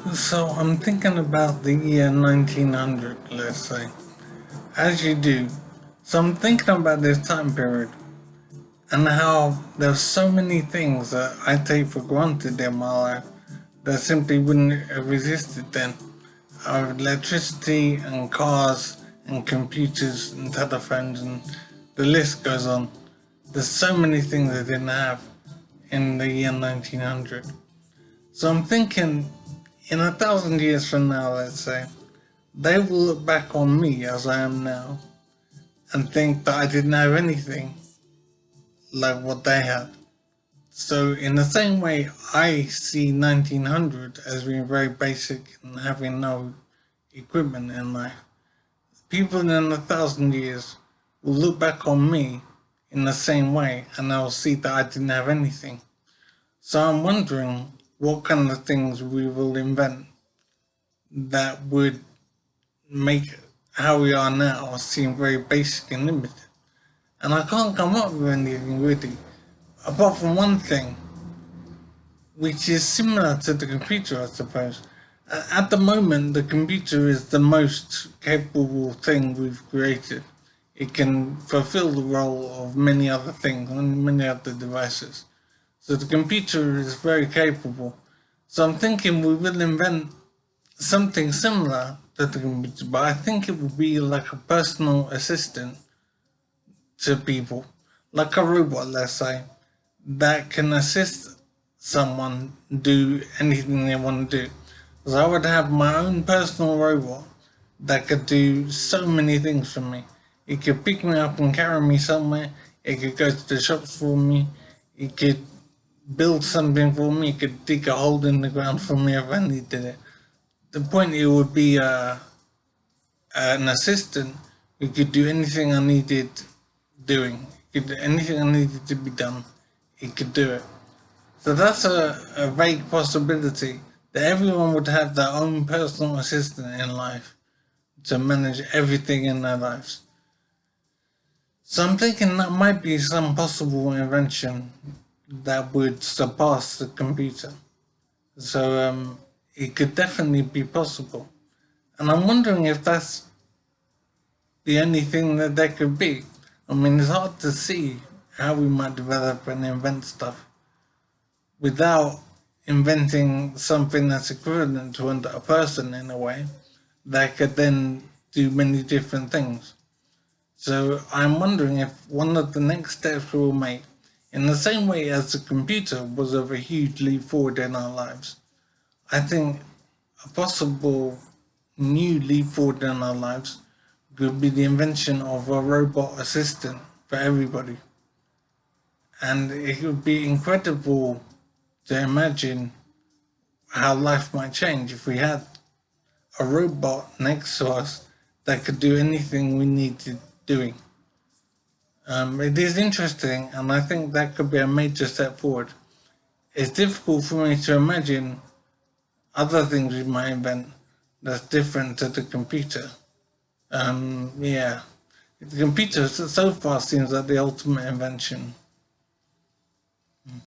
So I'm thinking about the year 1900, let's say, as you do. So I'm thinking about this time period and how there's so many things that I take for granted in my life that simply wouldn't have existed then. Electricity and cars and computers and telephones and the list goes on. There's so many things I didn't have in the year 1900. So I'm thinking in 1,000 years from now, let's say, they will look back on me as I am now and think that I didn't have anything like what they had. So, in the same way, I see 1900 as being very basic and having no equipment in life. People in 1,000 years will look back on me in the same way and they'll see that I didn't have anything. So, I'm wondering what kind of things we will invent that would make how we are now seem very basic and limited. And I can't come up with anything really, apart from one thing, which is similar to the computer, I suppose. At the moment, the computer is the most capable thing we've created. It can fulfill the role of many other things and many other devices. So the computer is very capable. So I'm thinking we will invent something similar to the computer, but I think it would be like a personal assistant to people, like a robot, let's say, that can assist someone do anything they want to do. So I would have my own personal robot that could do so many things for me. It could pick me up and carry me somewhere. It could go to the shops for me. It could build something for me. It could dig a hole in the ground for me if I needed it. The point, it would be an assistant who could do anything I needed doing. It could do anything I needed to be done. It could do it. So that's a vague possibility that everyone would have their own personal assistant in life to manage everything in their lives. So I'm thinking that might be some possible invention that would surpass the computer. So it could definitely be possible. And I'm wondering if that's the only thing that there could be. I mean, it's hard to see how we might develop and invent stuff without inventing something that's equivalent to a person in a way that could then do many different things. So I'm wondering if one of the next steps we'll make, in the same way as the computer was of a huge leap forward in our lives, I think a possible new leap forward in our lives could be the invention of a robot assistant for everybody. And it would be incredible to imagine how life might change if we had a robot next to us that could do anything we needed doing. It is interesting, and I think that could be a major step forward. It's difficult for me to imagine other things we might invent that's different to the computer. Yeah, the computer so far seems like the ultimate invention.